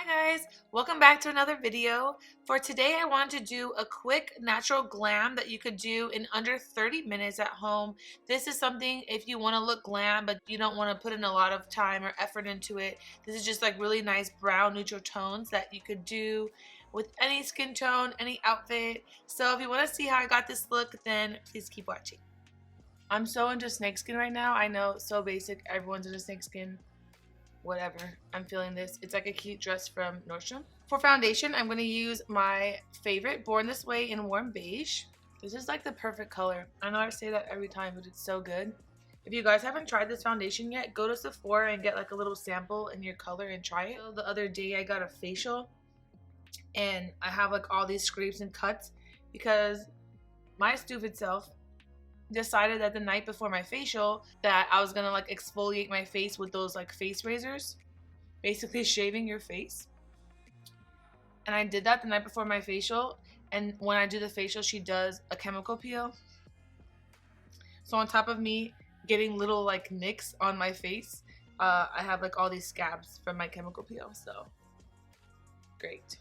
Hi guys, welcome back to another video. For today I wanted to do a quick natural glam that you could do in under 30 minutes at home. This is something if you want to look glam but you don't want to put in a lot of time or effort into it. This is just like really nice brown neutral tones that you could do with any skin tone, any outfit. So if you want to see how I got this look, then please keep watching. I'm so into snakeskin right now. I know, so basic, everyone's into snakeskin. Whatever, I'm feeling this. It's like a cute dress from Nordstrom. For foundation, I'm going to use my favorite Born This Way in Warm Beige. This is like the perfect color. I know I say that every time, but it's so good. If you guys haven't tried this foundation yet, go to Sephora and get like a little sample in your color and try it. So the other day I got a facial and I have like all these scrapes and cuts because my stupid self decided that the night before my facial that I was gonna like exfoliate my face with those like face razors, basically shaving your face. And I did that the night before my facial, and when I do the facial she does a chemical peel. So on top of me getting little like nicks on my face, I have like all these scabs from my chemical peel. So great.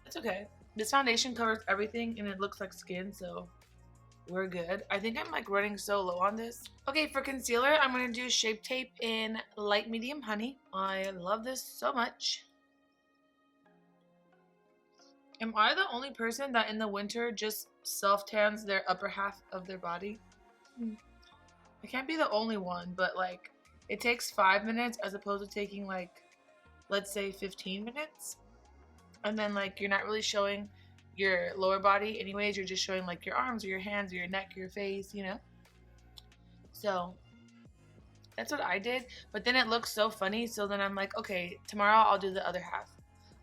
It's okay. This foundation covers everything and it looks like skin, so we're good. I think I'm like running so low on this. Okay, for concealer, I'm going to do Shape Tape in Light Medium Honey. I love this so much. Am I the only person that in the winter just self-tans their upper half of their body? I can't be the only one, but like it takes 5 minutes as opposed to taking like, let's say 15 minutes. And then like you're not really showing your lower body anyways, you're just showing like your arms or your hands or your neck or your face, you know. So that's what I did, but then it looks so funny, so then I'm like, okay, tomorrow I'll do the other half.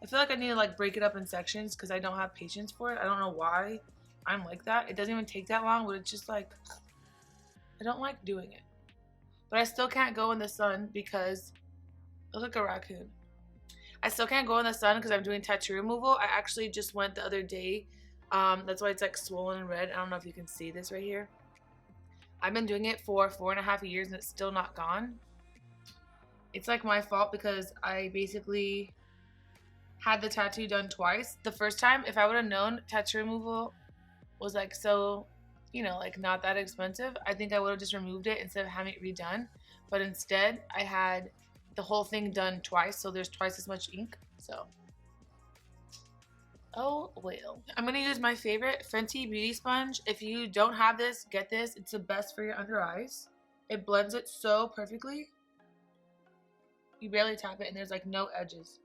I feel like I need to like break it up in sections because I don't have patience for it. I don't know why I'm like that. It doesn't even take that long, but it's just like I don't like doing it. But I still can't go in the sun because I look like a raccoon. I still can't go in the sun because I'm doing tattoo removal. I actually just went the other day. That's why it's like swollen and red. I don't know if you can see this right here. I've been doing it for 4.5 years and it's still not gone. It's like my fault because I basically had the tattoo done twice. The first time, if I would have known tattoo removal was like so, you know, like not that expensive, I think I would have just removed it instead of having it redone. But instead, I had the whole thing done twice, so there's twice as much ink. So oh well. I'm gonna use my favorite Fenty beauty sponge. If you don't have this, get this. It's the best for your under eyes. It blends it so perfectly. You barely tap it and there's like no edges.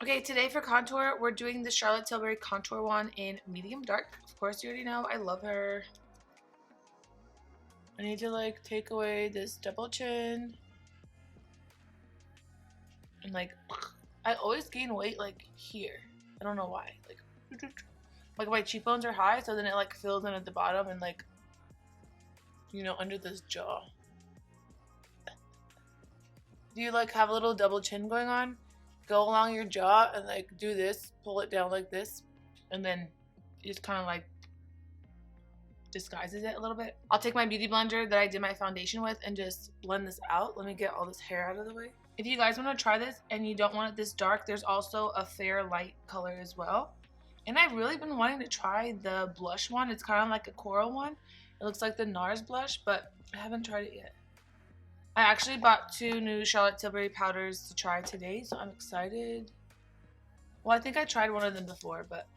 Okay, today for contour we're doing the Charlotte Tilbury contour one in medium dark. Of course you already know I love her. I need to like take away this double chin. And like, I always gain weight like here. I don't know why. Like my cheekbones are high, so then it like fills in at the bottom and like, you know, under this jaw. Do you like have a little double chin going on? Go along your jaw and like do this, pull it down like this, and then you just kind of like disguises it a little bit. I'll take my beauty blender that I did my foundation with and just blend this out. Let me get all this hair out of the way. If you guys want to try this and you don't want it this dark, there's also a fair light color as well. And I've really been wanting to try the blush one. It's kind of like a coral one. It looks like the NARS blush, but I haven't tried it yet. I actually bought 2 new Charlotte Tilbury powders to try today, so I'm excited. Well, I think I tried one of them before, but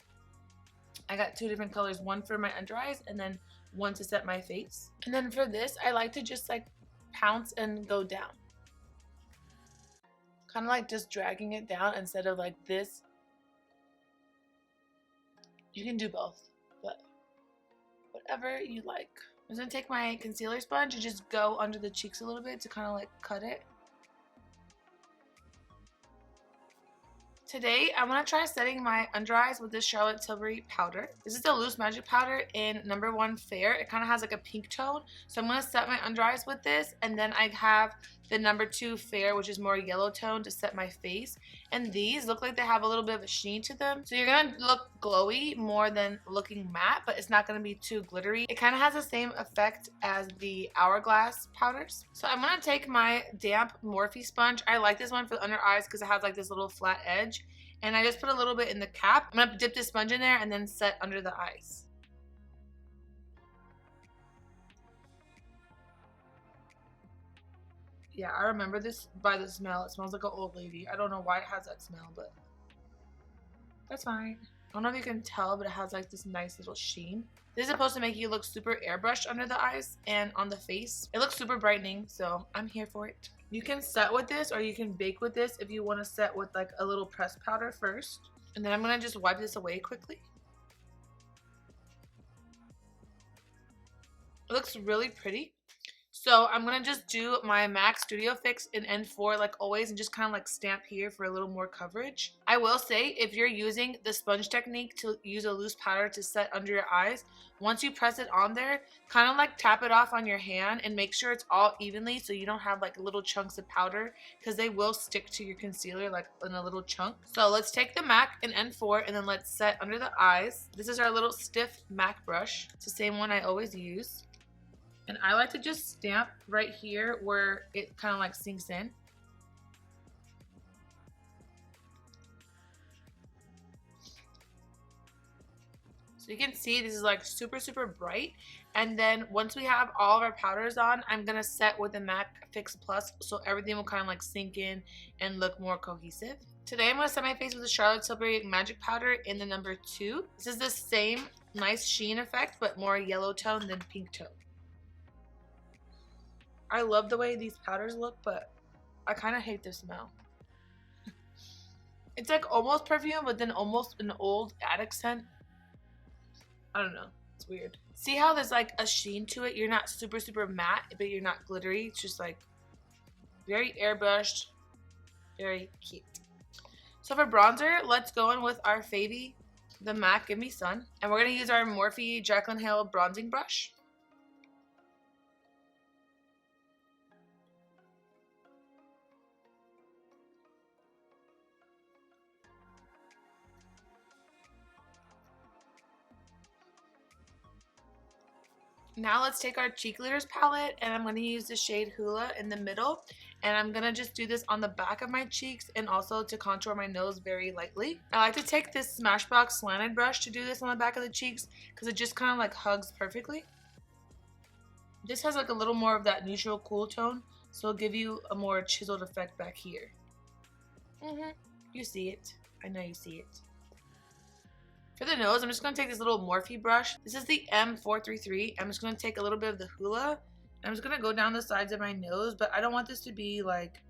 I got 2 different colors, one for my under eyes and then one to set my face. And then for this, I like to just like pounce and go down. Kind of like just dragging it down instead of like this. You can do both, but whatever you like. I'm just gonna take my concealer sponge and just go under the cheeks a little bit to kind of like cut it. Today, I want to try setting my under eyes with this Charlotte Tilbury powder. This is the Loose Magic powder in #1 Fair. It kind of has like a pink tone. So I'm going to set my under eyes with this. And then I have the number 2 Fair, which is more yellow tone, to set my face. And these look like they have a little bit of a sheen to them. So you're going to look glowy more than looking matte, but it's not going to be too glittery. It kind of has the same effect as the Hourglass powders. So I'm going to take my damp Morphe sponge. I like this one for the under eyes because it has like this little flat edge. And I just put a little bit in the cap. I'm going to dip this sponge in there and then set under the eyes. Yeah, I remember this by the smell. It smells like an old lady. I don't know why it has that smell, but that's fine. I don't know if you can tell, but it has like this nice little sheen. This is supposed to make you look super airbrushed under the eyes and on the face. It looks super brightening, so I'm here for it. You can set with this or you can bake with this if you want to set with like a little pressed powder first. And then I'm going to just wipe this away quickly. It looks really pretty. So I'm going to just do my MAC Studio Fix in N4 like always and just kind of like stamp here for a little more coverage. I will say if you're using the sponge technique to use a loose powder to set under your eyes, once you press it on there, kind of like tap it off on your hand and make sure it's all evenly so you don't have like little chunks of powder because they will stick to your concealer like in a little chunk. So let's take the MAC in N4 and then let's set under the eyes. This is our little stiff MAC brush. It's the same one I always use. And I like to just stamp right here where it kind of like sinks in. So you can see this is like super, super bright. And then once we have all of our powders on, I'm going to set with the MAC Fix Plus so everything will kind of like sink in and look more cohesive. Today I'm going to set my face with the Charlotte Tilbury Magic Powder in the number 2. This is the same nice sheen effect but more yellow tone than pink tone. I love the way these powders look, but I kind of hate the smell. It's like almost perfume, but then almost an old attic scent. I don't know. It's weird. See how there's like a sheen to it? You're not super, super matte, but you're not glittery. It's just like very airbrushed, very cute. So for bronzer, let's go in with our favy, the MAC Give Me Sun. And we're going to use our Morphe Jaclyn Hill bronzing brush. Now let's take our cheek glitters palette and I'm going to use the shade Hula in the middle, and I'm going to just do this on the back of my cheeks and also to contour my nose very lightly. I like to take this Smashbox slanted brush to do this on the back of the cheeks because it just kind of like hugs perfectly. This has like a little more of that neutral cool tone, so it'll give you a more chiseled effect back here. You see it. I know you see it. For the nose, I'm just going to take this little Morphe brush. This is the M433. I'm just going to take a little bit of the Hula. I'm just going to go down the sides of my nose, but I don't want this to be like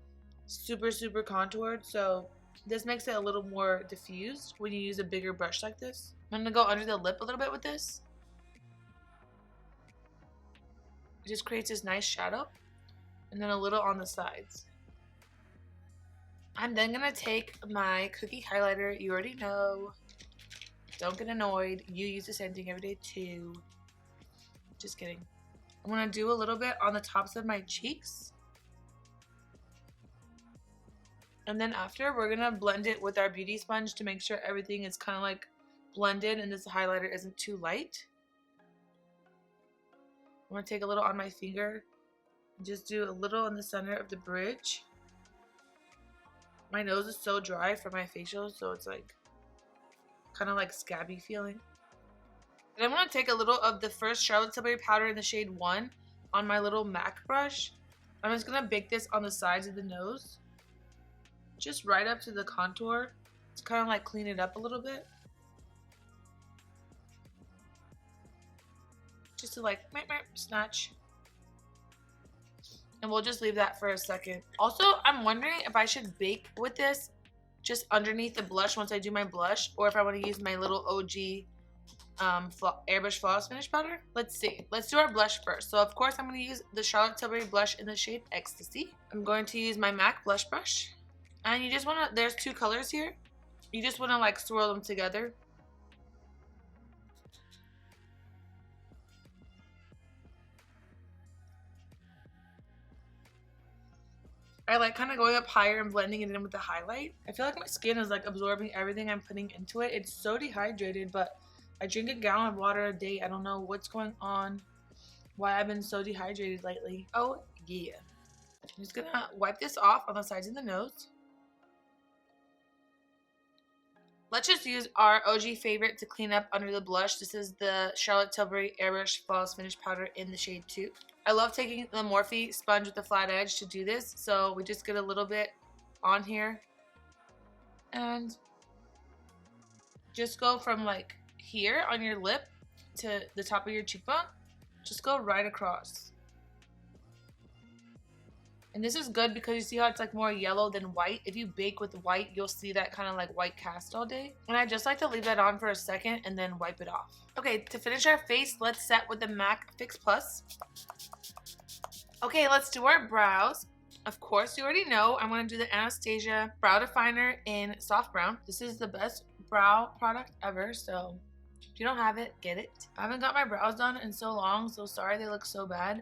super, super contoured. So this makes it a little more diffused when you use a bigger brush like this. I'm going to go under the lip a little bit with this. It just creates this nice shadow. And then a little on the sides. I'm then going to take my cookie highlighter. You already know. Don't get annoyed. You use the same thing every day too. Just kidding. I'm going to do a little bit on the tops of my cheeks. And then after, we're going to blend it with our beauty sponge to make sure everything is kind of like blended and this highlighter isn't too light. I'm going to take a little on my finger. Just do a little in the center of the bridge. My nose is so dry from my facial, so it's like kind of like scabby feeling. And I'm going to take a little of the first Charlotte Tilbury powder in the shade 1 on my little MAC brush. I'm just going to bake this on the sides of the nose. Just right up to the contour. To kind of like clean it up a little bit. Just to like snatch. And we'll just leave that for a second. Also, I'm wondering if I should bake with this just underneath the blush once I do my blush, or if I want to use my little OG airbrush flawless finish powder. Let's see. Let's do our blush first. So of course I'm going to use the Charlotte Tilbury blush in the shade Ecstasy. I'm going to use my MAC blush brush, and you just want to, there's 2 colors here. You just want to like swirl them together. I like kind of going up higher and blending it in with the highlight. I feel like my skin is like absorbing everything I'm putting into it. It's so dehydrated, but I drink a gallon of water a day. I don't know what's going on, why I've been so dehydrated lately. Oh yeah. I'm just gonna wipe this off on the sides of the nose. Let's just use our OG favorite to clean up under the blush. This is the Charlotte Tilbury Airbrush Flawless Finish Powder in the shade 2. I love taking the Morphe sponge with the flat edge to do this. So we just get a little bit on here. And just go from like here on your lip to the top of your cheekbone. Just go right across. And this is good because you see how it's like more yellow than white. If you bake with white, you'll see that kind of like white cast all day. And I just like to leave that on for a second and then wipe it off. Okay, to finish our face, let's set with the MAC Fix Plus. Okay, let's do our brows. Of course, you already know I'm going to do the Anastasia Brow Definer in Soft Brown. This is the best brow product ever, so if you don't have it, get it. I haven't got my brows done in so long, so sorry they look so bad.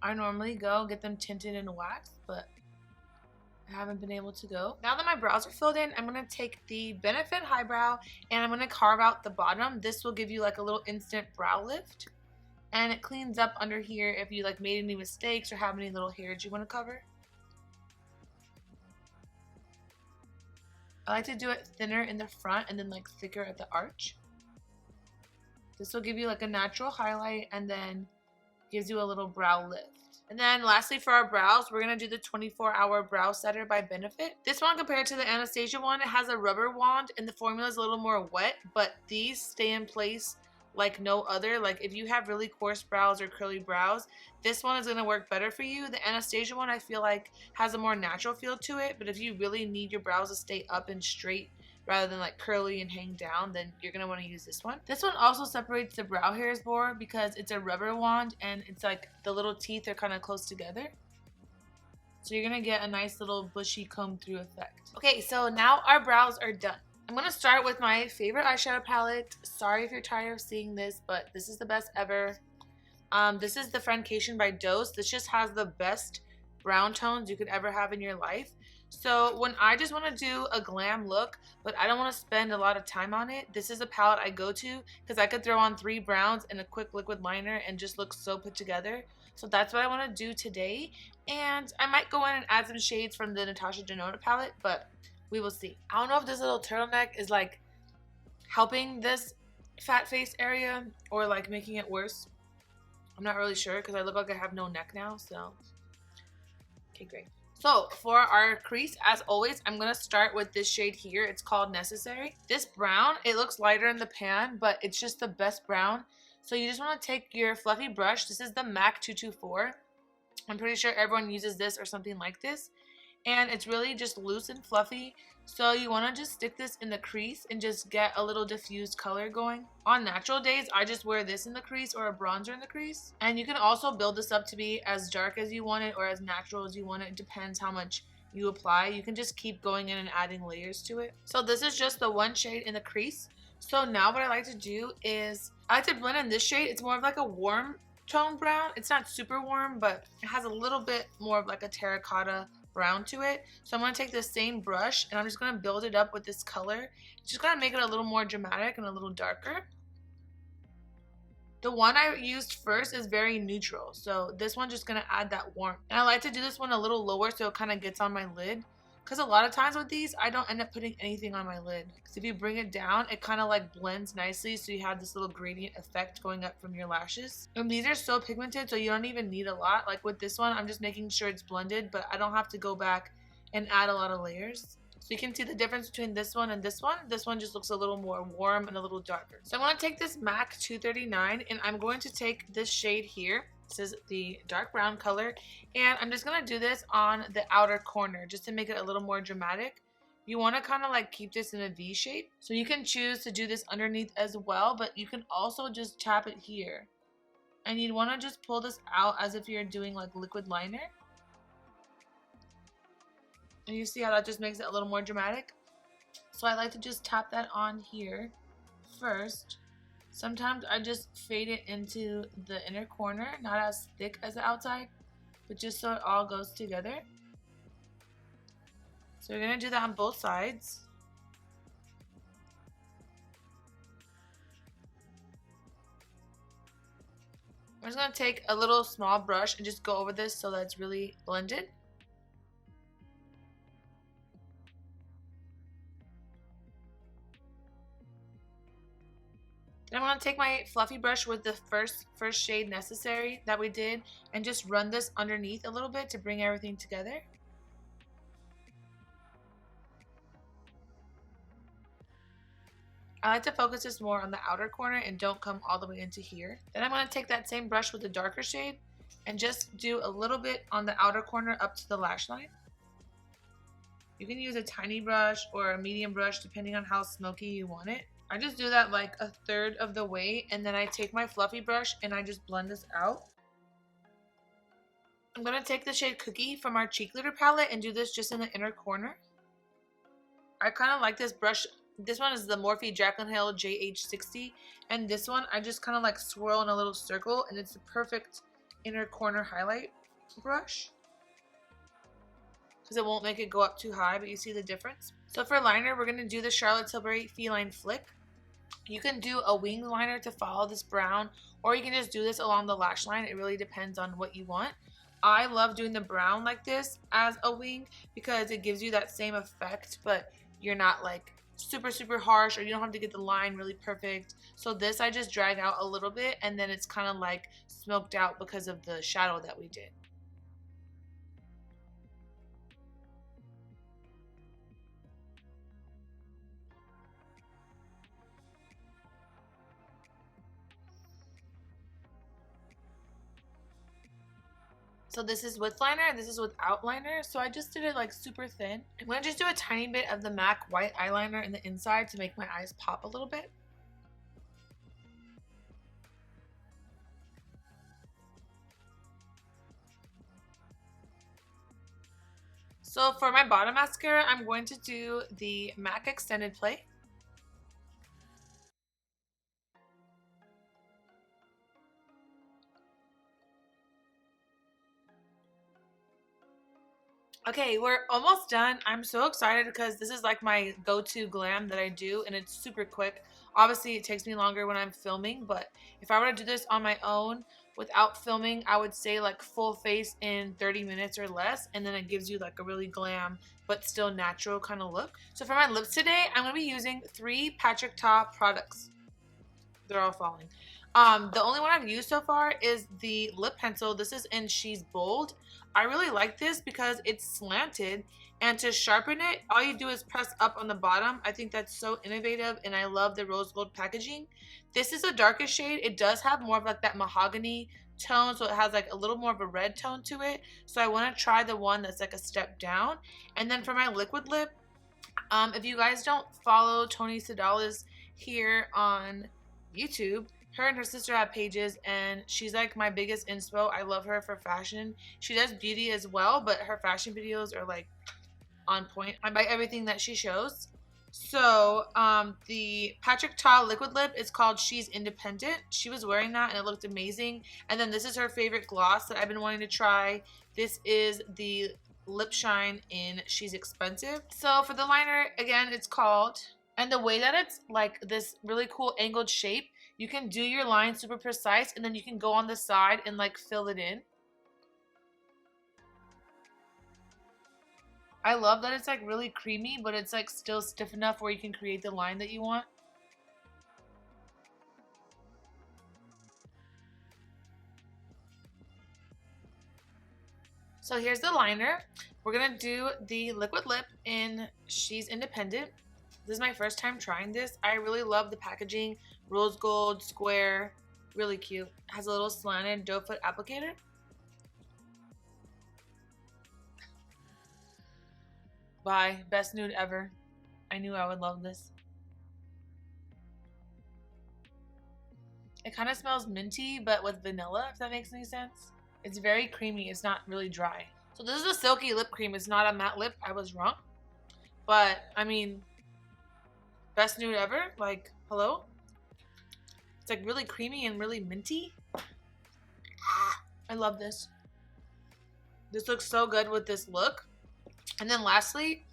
I normally go get them tinted and waxed, but I haven't been able to go. Now that my brows are filled in, I'm going to take the Benefit Highbrow and I'm going to carve out the bottom. This will give you like a little instant brow lift. And it cleans up under here if you like made any mistakes or have any little hairs you want to cover. I like to do it thinner in the front and then like thicker at the arch. This will give you like a natural highlight and then gives you a little brow lift. And then lastly for our brows, we're going to do the 24-hour brow setter by Benefit. This one compared to the Anastasia one, it has a rubber wand and the formula is a little more wet, but these stay in place like no other. Like if you have really coarse brows or curly brows, this one is going to work better for you. The Anastasia one I feel like has a more natural feel to it, but if you really need your brows to stay up and straight rather than like curly and hang down, then you're going to want to use this one. This one also separates the brow hairs more because it's a rubber wand and it's like the little teeth are kind of close together. So you're going to get a nice little bushy comb through effect. Okay, so now our brows are done. I'm going to start with my favorite eyeshadow palette. Sorry if you're tired of seeing this, but this is the best ever. This is the Friendcation by Dose. This just has the best brown tones you could ever have in your life. So when I just want to do a glam look, but I don't want to spend a lot of time on it, this is a palette I go to because I could throw on 3 browns and a quick liquid liner and just look so put together. So that's what I want to do today. And I might go in and add some shades from the Natasha Denona palette, but we will see. I don't know if this little turtleneck is like helping this fat face area or like making it worse. I'm not really sure because I look like I have no neck now, so. Okay, great. So for our crease, as always, I'm going to start with this shade here. It's called Necessary. This brown, it looks lighter in the pan, but it's just the best brown. So you just want to take your fluffy brush. This is the MAC 224. I'm pretty sure everyone uses this or something like this. And it's really just loose and fluffy. So you want to just stick this in the crease and just get a little diffused color going. On natural days, I just wear this in the crease or a bronzer in the crease. And you can also build this up to be as dark as you want it or as natural as you want it. It depends how much you apply. You can just keep going in and adding layers to it. So this is just the one shade in the crease. So now what I like to do is, I like to blend in this shade. It's more of like a warm tone brown. It's not super warm, but it has a little bit more of like a terracotta brown to it. So I'm going to take the same brush and I'm just going to build it up with this color. Just going to make it a little more dramatic and a little darker. The one I used first is very neutral, so this one's just going to add that warmth. And I like to do this one a little lower so it kind of gets on my lid, because a lot of times with these I don't end up putting anything on my lid. Because if you bring it down, it kind of like blends nicely, so you have this little gradient effect going up from your lashes. And these are so pigmented, so you don't even need a lot. Like with this one, I'm just making sure it's blended, but I don't have to go back and add a lot of layers. So you can see the difference between this one and this one. This one just looks a little more warm and a little darker. So I'm going to take this MAC 239 and I'm going to take this shade here. This is the dark brown color. And I'm just going to do this on the outer corner just to make it a little more dramatic. You want to kind of like keep this in a V shape. So you can choose to do this underneath as well, but you can also just tap it here. And you'd want to just pull this out as if you're doing like liquid liner. And you see how that just makes it a little more dramatic? So I like to just tap that on here first. Sometimes I just fade it into the inner corner, not as thick as the outside, but just so it all goes together. So we're going to do that on both sides. I'm just going to take a little small brush and just go over this so that it's really blended. Then I'm going to take my fluffy brush with the first shade necessary that we did and just run this underneath a little bit to bring everything together. I like to focus this more on the outer corner and don't come all the way into here. Then I'm going to take that same brush with the darker shade and just do a little bit on the outer corner up to the lash line. You can use a tiny brush or a medium brush depending on how smoky you want it. I just do that like a third of the way, and then I take my fluffy brush and I just blend this out. I'm going to take the shade Cookie from our cheek glitter palette and do this just in the inner corner. I kind of like this brush. This one is the Morphe Jaclyn Hill JH60, and this one I just kind of like swirl in a little circle, and it's the perfect inner corner highlight brush because it won't make it go up too high, but you see the difference. So for liner, we're going to do the Charlotte Tilbury Feline Flick. You can do a wing liner to follow this brown, or you can just do this along the lash line. It really depends on what you want. I love doing the brown like this as a wing because it gives you that same effect, but you're not like super harsh, or you don't have to get the line really perfect. So this I just drag out a little bit, and then it's kind of like smoked out because of the shadow that we did. So this is with liner and this is without liner. So I just did it like super thin. I'm going to just do a tiny bit of the MAC white eyeliner in the inside to make my eyes pop a little bit. So for my bottom mascara, I'm going to do the MAC Extended Play. Okay, we're almost done. I'm so excited because this is like my go-to glam that I do, and it's super quick. Obviously, it takes me longer when I'm filming, but if I were to do this on my own without filming, I would say like full face in 30 minutes or less, and then it gives you like a really glam but still natural kind of look. So for my lips today, I'm going to be using 3 Patrick Ta products. They're all falling. The only one I've used so far is the lip pencil. This is in She's Bold. I really like this because it's slanted, and to sharpen it, all you do is press up on the bottom. I think that's so innovative, and I love the rose gold packaging. This is a darker shade. It does have more of like that mahogany tone, so it has like a little more of a red tone to it. So I want to try the one that's like a step down. And then for my liquid lip, if you guys don't follow Tony Sedales here on YouTube, her and her sister have pages, and she's like my biggest inspo. I love her for fashion. She does beauty as well, but her fashion videos are like on point. I buy everything that she shows. So the Patrick Ta liquid lip is called She's Independent. She was wearing that and it looked amazing. And then this is her favorite gloss that I've been wanting to try. This is the Lip Shine in She's Expensive. So for the liner, again, it's called, and the way that it's like this really cool angled shape, you can do your line super precise, and then you can go on the side and like fill it in. I love that it's like really creamy, but it's like still stiff enough where you can create the line that you want. So here's the liner. We're gonna do the liquid lip in She's Independent. This is my first time trying this. I really love the packaging. Rose gold, square, really cute. Has a little slanted doe foot applicator. Bye. Best nude ever. I knew I would love this. It kind of smells minty, but with vanilla, if that makes any sense. It's very creamy. It's not really dry. So this is a Silky lip cream. It's not a matte lip. I was wrong. But, I mean, best nude ever. Like, hello? It's like really creamy and really minty. I love this. This looks so good with this look. And then lastly,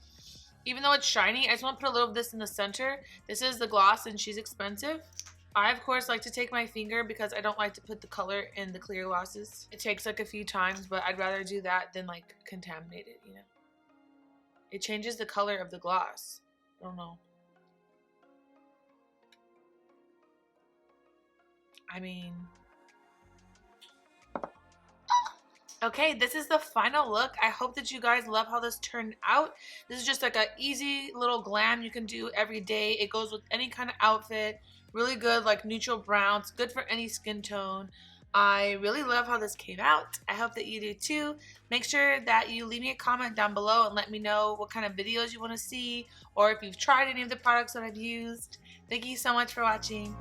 Even though it's shiny, I just want to put a little of this in the center. This is the gloss and she's expensive. I, of course, like to take my finger because I don't like to put the color in the clear glosses. It takes like a few times, but I'd rather do that than like contaminate it, you know? It changes the color of the gloss. I don't know. I mean... Okay, this is the final look. I hope that you guys love how this turned out. This is just like an easy little glam you can do every day. It goes with any kind of outfit. Really good, like neutral browns. Good for any skin tone. I really love how this came out. I hope that you do too. Make sure that you leave me a comment down below and let me know what kind of videos you want to see or if you've tried any of the products that I've used. Thank you so much for watching.